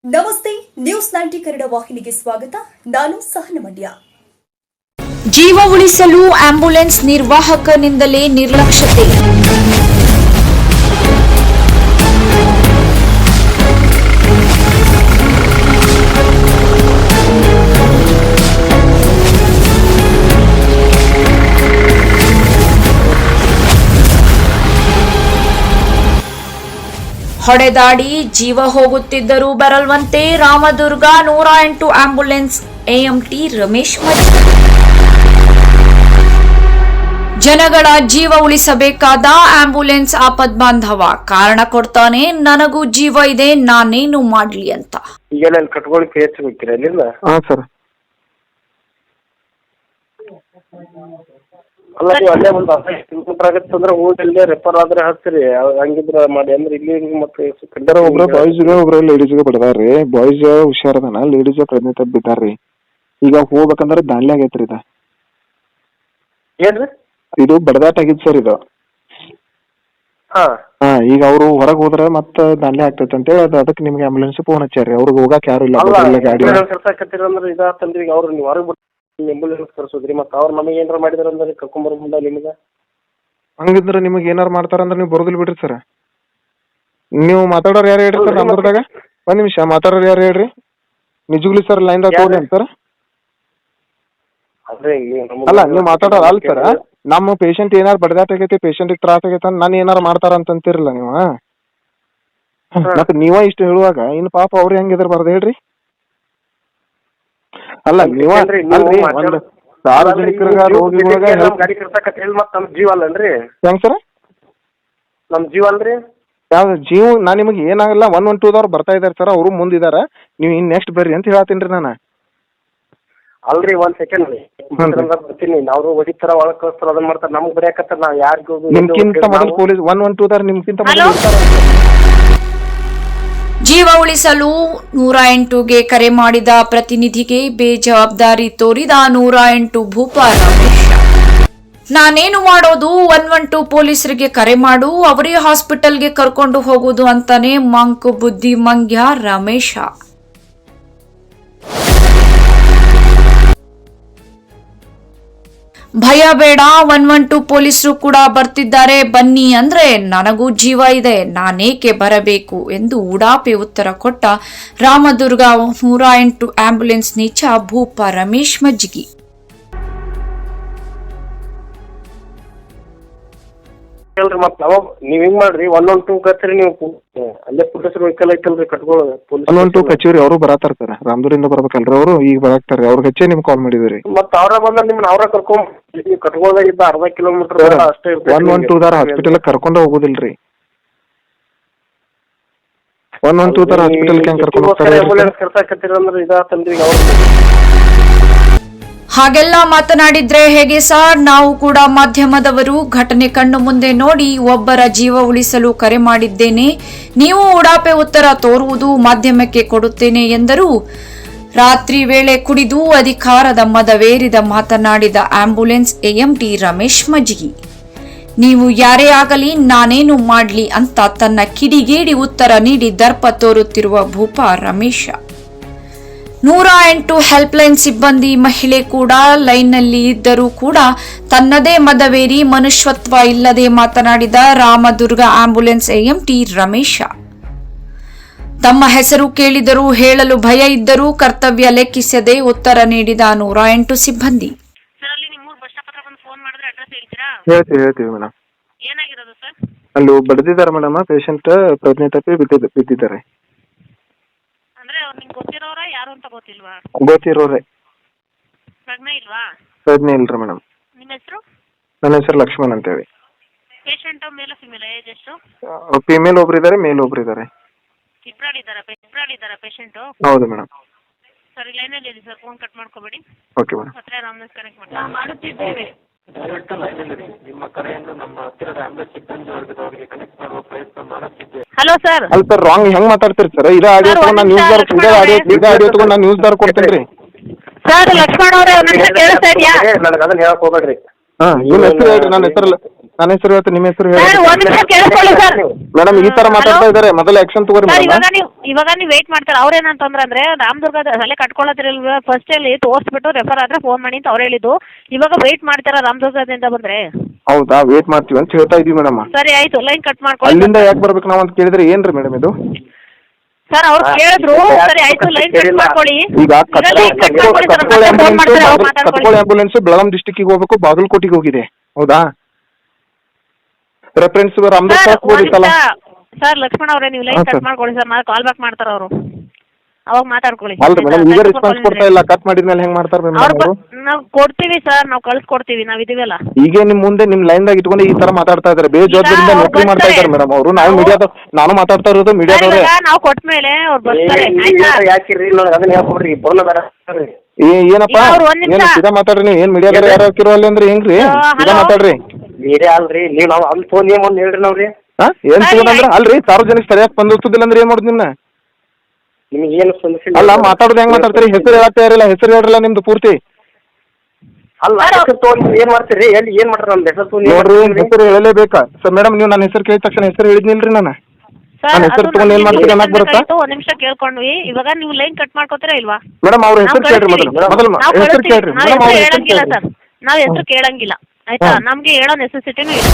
ನಮಸ್ತೆ, ನ್ಯೂಸ್ 90 ಕನ್ನಡ ವಾಹಿನಿಗೆ ಸ್ವಾಗತ. ನಾನು ಸಹನ ಮಂಡ್ಯ. ಜೀವ ಉಳಿಸಲು ಆಂಬ್ಯುಲೆನ್ಸ್ ನಿರ್ವಾಹಕನಿಂದಲೇ ನಿರ್ಲಕ್ಷ್ಯತೆ. ಹೊಡೆದಾಡಿ ಜೀವ ಹೋಗುತ್ತಿದ್ದರೂ ಬರಲ್ವಂತೆ ರಾಮದುರ್ಗ 108 ಆಂಬ್ಯುಲೆನ್ಸ್ ಎಎಂಟಿ ರಮೇಶ್ ಮಜ್ಗಿ. ಜನಗಳ ಜೀವ ಉಳಿಸಬೇಕಾದ ಆಂಬ್ಯುಲೆನ್ಸ್ ಆಪದ್ಬಾಂಧವ ಕಾರಣ ಕೊಡ್ತಾನೆ, ನನಗೂ ಜೀವ ಇದೆ ನಾನೇನು ಮಾಡ್ಲಿ ಅಂತ. ಈಗ ಕಟ್ಕೊಳ್ಳಿಕ್ಕೆ ಹೆಚ್ಚಬೇಕಿರ ಇಲ್ಲಿಂದ. ಸರ್ ಅಲ್ಲ ನೀವು ಅಲ್ಲೇ ಒಂದು ಕಿಲೋಮೀಟರ್ ಆಗತ್ತೆ ಅಂದ್ರೆ ಹೋಗಿ ಅಲ್ಲೇ ರೆಫರ್ ಆದ್ರೆ ಹಚ್ಚಿರಿ, ಹಂಗಿದ್ರ ಮಾಡಿ ಅಂದ್ರೆ ಇಲ್ಲಿ ಮತ್ತೆ ಒಬ್ರು ಬಾಯ್ಸ್ಗೆ ಒಬ್ರು ಲೇಡೀಸ್ಗೆ ಬಿಡದಾರ್ರಿ. ಬಾಯ್ಸ್ ಹುಷಾರದನ, ಲೇಡೀಸ್ ಪ್ರಜ್ಞೆ ತಪ್ಪ ಬಿದ್ದಾರ್ರಿ. ಈಗ ಹೋಗ್ಬೇಕಂದ್ರೆ ದಾಂಡ್ಲಿ ಆಗೈತ್ರಿ ಇದು. ಏನ್ರಿ ಇದು ಬಡದಾಟ ಆಗಿದ್ ಸರ್ ಇದು. ಹಾ ಈಗ ಅವ್ರು ಹೊರಗೆ ಹೋದ್ರೆ ಮತ್ತೆ ದಾಂಡ್ಲಿ ಆಗ್ತೈತೆ ಅಂತೇಳಿ ಅದಕ್ಕೆ ನಿಮ್ಗೆ ಆಂಬುಲೆನ್ಸ್ ಫೋನ್ ಹಚ್ಚಾರಿ. ಅವ್ರಿಗೆ ಹೋಗಕ್ ಯಾರು ಇಲ್ಲ ಗಾಡಿ ಕರ್ಸಾಕತ್ತೀರ ಅಂದ್ರೆ ಇದಾತಂದ್ರಿ. ಈಗ ಅವ್ರು ನೀವು ಹೊರಗೆ ಆಂಬುಲೆನ್ಸ್ ಕರ್ಸೋದ್ರಿ, ಮತ್ತೆ ಅವ್ರು ನಮಗೆ ಏನಾರ ಮಾಡಿದಾರ ಅಂದ್ರೆ ಕರ್ಕೊಂಬರ್ ಮುಂದೆ ನಿಮ್ಗೆ. ಹಂಗಿದ್ರೆ ನಿಮಗೆ ಏನಾರು ಮಾಡ್ತಾರಂದ್ರೆ ನೀವು ಬರೋದಿಲ್ಲ ಬಿಡ್ರಿ ಸರ್. ನೀವು ಮಾತಾಡೋರು ಯಾರು ಹೇಳ್ರಿ ಸರ್ ನಂಬರ್ದಾಗ? ಒಂದ್ ನಿಮಿಷ, ಮಾತಾಡೋರು ಯಾರು ಹೇಳ್ರಿ? ನಿಜಗ್ಲಿ ಸರ್ ಲೈನ್ದಾಗ ತೋರಿ ಅಂತ ಸರ್. ಅಲ್ಲ ನೀವು ಮಾತಾಡೋರು ಅಲ್ಲ ಸರ್. ನಮ್ಮ ಪೇಷಂಟ್ ಏನಾರು ಬಡದಾಟ ಆಗೈತಿ, ಪೇಷಂಟಿಗೆ ತ್ರಾಸ ಆಗೈತೆ ನಾನು ಏನಾರು ಮಾಡ್ತಾರ ಅಂತೀರಲ್ಲ ನೀವು. ಮತ್ತೆ ನೀವ ಇಷ್ಟು ಹೇಳುವಾಗ ಇನ್ನು ಪಾಪ ಅವ್ರು ಹೆಂಗಿದ್ರಬಾರ್ದು ಹೇಳ್ರಿ? ಅಲ್ಲ ನೀವ ಒಂದು ಸಾರ್ವಜನಿಕರಿಗೆ ರೋಗಿಗಳಿಗೆ ಗಾಡಿ ಕರ್ಸಾಕತ್ ಹೇಳಿ ಮತ್ತೆ ನಮ್ ಜೀವ ಅಲ್ಲನ್ರಿ? ಹೆಂಗ್ ಸರ್ ನಮ್ ಜೀವ ಅಲ್ರಿ? ಯಾವ್ದು ಜೀವ? ನಾನ್ ನಿಮಗೆ ಏನಾಗಲ್ಲ 112 ಬರ್ತಾ ಇದಾರೆ ಸರ್, ಅವರು ಮುಂದಿದಾರ. ನೀವು ಇನ್ ನೆಕ್ಸ್ಟ್ ಬರ್ರಿ ಅಂತ ಹೇಳತ್ತೀನ್ರಿ ನಾನು. ಅಲ್ರಿ ಒಂದ್ ಸೆಕೆಂಡ್ ಬರ್ತೀನಿ. ಅವ್ರು ಹೊಡಿತಾರ ಒಳಗ್ ಕಳಿಸ್ತಾರ ಅದನ್ನ ಮಾಡ್ತಾರ, ನಮ್ಗ್ ಬರೆಯಕತ್ತಾರ. ನಾವ್ ಯಾರಿಗೂ ನಿಮ್ಗಿಂತ ಮೊದಲು ಪೊಲೀಸ್ 112 ನಿಮ್ಗಿಂತ ಮೊದಲು. ಜೀವ ಉಳಿಸಲು 108ಗೆ ಕರೆ ಮಾಡಿದ ಪ್ರತಿನಿಧಿಗೆ ಬೇಜವಾಬ್ದಾರಿ ತೋರಿದ 108 ಭೂಪ ರಮೇಶ. ನಾನೇನು ಮಾಡೋದು, 112 ಪೊಲೀಸರಿಗೆ ಕರೆ ಮಾಡು, ಅವರೇ ಹಾಸ್ಪಿಟಲ್ಗೆ ಕರ್ಕೊಂಡು ಹೋಗುದು ಅಂತಾನೆ ಮಂಕು ಬುದ್ಧಿ ಮಂಗ್ಯ ರಮೇಶ. ಭಯ ಬೇಡ, 112 ಪೊಲೀಸರು ಕೂಡ ಬರ್ತಿದ್ದಾರೆ ಬನ್ನಿ ಅಂದ್ರೆ ನನಗೂ ಜೀವ ಇದೆ ನಾನೇಕೆ ಬರಬೇಕು ಎಂದು ಉಡಾಪೆ ಉತ್ತರ ಕೊಟ್ಟ ರಾಮದುರ್ಗ 108 ಆಂಬ್ಯುಲೆನ್ಸ್ ನೀಚ ಭೂಪ ರಮೇಶ್ ಮಜ್ಗಿ. ಮತ್ ನೀವ್ ಹಿಂಗ್ ಮಾಡ್ರಿ, 112 ಕತ್ರಿ ನೀವು ಅಲ್ಲೇ ಪೊಲೀಸರು ವೆಹಿಕಲ್ ಐತಲ್ರಿ ಕಟ್ಕೊಳ್ಳೋದು. 112 ಕಚೇರಿ ಅವರು ಬರತಾರ ಸರ್, ರಾಮದುರಿಂದ ಬರ್ಬೇಕಲ್ರಿ ಅವರು. ಈಗ ಬರಾಕ್ತಾರ, ಅವ್ರಿಗೆ ಹಚ್ಚೆ ನಿಮ್ಗೆ ಕಾಲ್ ಮಾಡಿದ್ರಿ. ಮತ್ತ ಅವ್ರ ಬಂದ ನಿಮ್ನ ಅವ್ರ ಕರ್ಕೊಂಡ್ ನೀವು ಕಟ್ಕೊಳ್ಳೋದಾಗಿದ್ದ 60 ಕಿಲೋಮೀಟರ್ ಅಷ್ಟೇ. 112 ಹಾಸ್ಪಿಟಲ್ ಕರ್ಕೊಂಡ ಹೋಗುದಿಲ್ರಿ. 112 ಹಾಸ್ಪಿಟಲ್ ಕರ್ಕೊಂಡು ಹೋಗ್ತಾರೆ. ಆಂಬುಲೆನ್ಸ್ ಕರ್ಸಾಕತ್ತೀರ ಅಂದ್ರೆ ಇದಾತಂದ್ರಿ. ಈಗ ಅವ್ರು ಹಾಗೆಲ್ಲ ಮಾತನಾಡಿದ್ರೆ ಹೇಗೆ ಸರ್? ನಾವು ಕೂಡ ಮಾಧ್ಯಮದವರು, ಘಟನೆ ಕಣ್ಣು ಮುಂದೆ ನೋಡಿ ಒಬ್ಬರ ಜೀವ ಉಳಿಸಲು ಕರೆ ಮಾಡಿದ್ದೇನೆ, ನೀವು ಉಡಾಪೆ ಉತ್ತರ ತೋರುವುದು ಮಾಧ್ಯಮಕ್ಕೆ ಕೊಡುತ್ತೇನೆ ಎಂದರು. ರಾತ್ರಿ ವೇಳೆ ಕುಡಿದು ಅಧಿಕಾರದ ಮದವೇರಿದ ಮಾತನಾಡಿದ ಆಂಬ್ಯುಲೆನ್ಸ್ ಎಎಂಟಿ ರಮೇಶ್ ಮಜ್ಗಿ. ನೀವು ಯಾರೇ ಆಗಲಿ ನಾನೇನು ಮಾಡ್ಲಿ ಅಂತ ತನ್ನ ಕಿಡಿಗೇಡಿ ಉತ್ತರ ನೀಡಿ ದರ್ಪ ತೋರುತ್ತಿರುವ ಭೂಪ ರಮೇಶ. 108 ಹೆಲ್ಪ್ಲೈನ್ ಸಿಬ್ಬಂದಿ ಮಹಿಳೆ ಕೂಡ ಲೈನ್ನಲ್ಲಿ ಇದ್ದರೂ ಕೂಡ ತನ್ನದೇ ಮದವೇರಿ ಮನುಷ್ಯತ್ವ ಇಲ್ಲದೆ ಮಾತನಾಡಿದ ರಾಮದುರ್ಗ ಆಂಬ್ಯುಲೆನ್ಸ್ ಎಎಂಟಿ ರಮೇಶ. ತಮ್ಮ ಹೆಸರು ಕೇಳಿದರೂ ಹೇಳಲು ಭಯ ಇದ್ದರೂ ಕರ್ತವ್ಯ ಲೆಕ್ಕಿಸದೆ ಉತ್ತರ ನೀಡಿದ 108 ಸಿಬ್ಬಂದಿ. ಹೇಳ್ತೀವಿ ಮೇಡಮ್. ಅಲ್ಲಿ ಬಡ್ದಿದ್ದಾರೆ ಮೇಡಮ್, ಪೇಷಂಟ್ ಪ್ರಜ್ಞೆ ತಪ್ಪಿ ಬಿದ್ದಿದ್ದಾರೆ. ಗೊತ್ತಿರೋರೆ. ಪ್ರಜ್ಞೆ ಇಲ್ರಿ ಮೇಡಮ್. ನನ್ನ ಹೆಸರು ಲಕ್ಷ್ಮಣ್ ಅಂತ ಹೇಳಿ. ಫಿಮೇಲ್ ಒಬ್ರು ಇದಾರೆ, ಮೇಲ್ ಒಬ್ರು ಇದಾರೆ. ಹೌದು madam. Okay madam. Hello sir. ಅಲ್ಲ ಸರ್, ರಾಂಗ್ ಹೆಂಗ್ ಮಾತಾಡ್ತೀರಿ ಸರ್? ಇದ ಆಡಿಯೋ ತಗೊಂಡು ನಾನು ನ್ಯೂಸ್ ದಾರ್ ಕೊಡ್ತೇನ್ರಿ. ಸರ್ ಲಕ್ಷ್ಮಣ್ ಅವರೇ, ಕೇಳಿಸ್ತಾ ಇದೆಯಾ? ನನಗೆ ಅದನ್ನ ಹೇಳಕ್ ಹೋಗ್ಬೇಡ್ರಿ. ನಿಮ್ಮ ಹೆಸರು ಹೇಳ್ರಿ. ನನ್ನ ಹೆಸರಲ್ಲ ನನ್ನ ಹೆಸರು ಹೇಳ್ತೀನಿ, ನಿಮ್ಮ ಹೆಸರು ಸರ್ ಹೇಳಿ. ಒಂದ್ ನಿಮಿಷ ಕೇಳಿಸ್ಕೊಳ್ಳಿ ಸರ್. ಮೇಡಮ್ ಈ ತರ ಮಾತಾಡ್ತಾ ಇದಾರೆ, ಮೊದಲು ಆಕ್ಷನ್ ತಗೋರಿ ಸರ್ ಮೇಡಮ್. ಇವಾಗ ನೀವು ವೇಟ್ ಮಾಡ್ತಾರೆ. ಅವ್ರು ಏನಂತಂದ್ರೆ ರಾಮದುರ್ಗದ ಅಲ್ಲೇ ಕಟ್ಕೊಳ್ಳೋದ್ರಲ್ವ ಫಸ್ಟ್ ಅಲ್ಲಿ ತೋರಿಸ್ಬಿಟ್ಟು ರೆಫರ್ ಆದ್ರೆ ಫೋನ್ ಮಾಡಿ ಅಂತ ಅವ್ರು ಹೇಳಿದ್ದು. ಇವಾಗ ವೇಟ್ ಮಾಡ್ತಾರ ರಾಮದುರ್ಗದಿಂದ ಬಂದ್ರೆ. ಹೌದಾ, ವೇಟ್ ಮಾಡ್ತೀವಿ ಅಂತ ಹೇಳ್ತಾ ಇದೀವಿ ಮೇಡಮ್. ಸರಿ ಆಯ್ತು, ಲೈನ್ ಕಟ್ ಮಾಡ್ಕೊಳ್ಳಿ. ಅಲ್ಲಿಂದ ಯಾಕೆ ಬರ್ಬೇಕು ನಾವು ಅಂತ ಕೇಳಿದ್ರೆ ಏನ್ರಿ ಮೇಡಮ್ ಇದು? ಸರ್ ಅವ್ರು ಕೇಳಿದ್ರು. ಸರಿ ಆಯ್ತು, ಲೈನ್ ಕಟ್ ಮಾಡ್ಕೊಳ್ಳಿ. ಈಗ ಕಟ್ಕೋಳಿ ಆಂಬುಲೆನ್ಸ್ ಬೆಳಗಾಂ ಡಿಸ್ಟಿಕ್ಕಿಗೆ ಹೋಗ್ಬೇಕು, ಬಾಗಲಕೋಟೆಗೆ ಹೋಗಿದೆ. ಹೌದಾ, ರೆಫರೆನ್ಸ್ ರಾಮದುರ್ಗ ಹೋಗಿತ್ತಲ್ಲ. ಸರ್ ಲಕ್ಷ್ಮಣ ಅವರೇ, ನೀವು ಲೈನ್ ಕಟ್ ಮಾಡ್ಕೊಳ್ಳಿ ಸರ್, ಮತ್ತೆ ಕಾಲ್ ಬ್ಯಾಕ್ ಮಾಡ್ತಾರ ಅವರು, ಅವಾಗ ಮಾತಾಡ್ಕೊಳ್ಳಿ. ಅಲ್ರಿ ಮೇಡಮ್, ಈಗ ರೆಸ್ಪಾನ್ಸ್ ಕೊಡ್ತಾ ಇಲ್ಲ, ಕಟ್ ಮಾಡಿದ್ಮೇಲೆ ಹೆಂಗ್ ಮಾಡ್ತಾರ ಮೇಡಮ್ ಅವರು? ನಾವು ಕೊಡ್ತೀವಿ ಸರ್, ನಾವು ಕಳ್ಸಿಕೊಡ್ತೀವಿ, ನಾವು ಇದೀವಲ್ಲ. ಈಗ ನಿಮ್ ಮುಂದೆ ನಿಮ್ ಲೈನ್ ದಾಗ ಇಟ್ಕೊಂಡು ಈ ತರ ಮಾತಾಡ್ತಾ ಇದಾರೆ, ಬೇಜವಾಬ್ದಾರಿಯಿಂದ ನೌಕರಿ ಮಾಡ್ತಾ ಇದಾರೆ ಮೇಡಮ್ ಅವರು. ನಾವು ಮೀಡಿಯಾದ, ನಾನು ಮಾತಾಡ್ತಾ ಇರೋದು ಮೀಡಿಯಾದವ್ರೆ. ನಾವು ಕೊಟ್ಟ ಮೇಲೆ ಅವ್ರು ಬರ್ತಾರೆ. ಯಾಕಿರಿ ಅದನ್ನ ಹೇಳ್ಕೊಡ್ರಿ, ಫೋನ್ ಅದಾರ ಏನಪ್ಪಾ ಏನ್ ಸೀದಾ ಮಾತಾಡ್ರಿ ನೀವು. ಏನ್ ಮೀಡಿಯಾದವ್ರು ಯಾರು ಹಾಕಿರೋ ಅಲ್ಲಿ ಅಂದ್ರೆ ಹೆಂಗ್ರಿ? ಸೀದಾ ಮಾತಾಡ್ರಿ. ಬೇರೆ ಅಲ್ರಿ, ನೀವು ನಾವು ಅಲ್ಲಿ ಫೋನ್ ಏನ್ ಒಂದ್ ಹೇಳ್ರಿ ನಾವ್ರಿ. ಏನ್ ಸಿಗೋದಂದ್ರ ಅಲ್ರಿ, ಸಾರ್ವಜನಿಕ ಸರಿಯಾಗಿ ಸ್ಪಂದಿಸುದಿಲ್ಲ ಅಂದ್ರೆ ಏನ್ ಮಾಡುದು ನಿಮ್ನ? ನಿಮ್ಗೆ ಏನು ಸ್ಪಂದಿಸಿಲ್ಲ ಅಲ್ಲ, ಮಾತಾಡೋದು ಹೆಂಗ್ ಮಾತಾಡ್ತೀರಿ? ಹೆಸರು ಹೇಳತ್ತೇ ಇರಲಿಲ್ಲ, ಹೆಸರು ಹೇಳ್ರಲ್ಲ ನಿಮ್ದು ಪೂರ್ತಿ. ಅಲ್ಲ ಹೆಸರು ತಗೊಂಡು ಏನ್ ಮಾಡ್ತೀರಿ? ಎಲ್ಲಿ ಏನ್ ಮಾಡ್ತಾರ ನಮ್ದು ಹೆಸರು ತಗೊಂಡು? ನೋಡ್ರಿ, ಹೆಸರು ಹೇಳಲೇಬೇಕಾ? ಸರ್ ಮೇಡಮ್, ನೀವು ನನ್ನ ಹೆಸರು ಕೇಳಿದ ತಕ್ಷಣ ಹೆಸರು ಹೇಳಿದ್ನಿಲ್ರಿ ನಾನು. ನನ್ನ ಹೆಸರು ತಗೊಂಡು ಏನ್ ಮಾಡ್ತೀರಿ ಅನ್ನಕ್ ಬರುತ್ತಾ? ಒಂದ್ ನಿಮಿಷ ಕೇಳ್ಕೊಂಡ್ವಿ. ಇವಾಗ ನೀವು ಲೈನ್ ಕಟ್ ಮಾಡ್ಕೋತೀರಾ ಇಲ್ವಾ? ಮೇಡಮ್ ಅವ್ರ ಹೆಸರು ಕೇಳ್ರಿ, ಮೊದಲು ಹೆಸರು ಕೇಳ್ರಿ ಮೇಡಮ್. ಅವ್ರ ಹೆಸರು ಹೇಳಂಗಿಲ್ಲ ಸರ್, ನಾವ್ ಹೆಸರು ಕೇಳಂಗಿಲ್ಲ ಆಯ್ತಾ? ನಮ್ಗೆ ಹೇಳೋ ನೆಸೆಸಿಟಿನೂ ಇಲ್ಲ.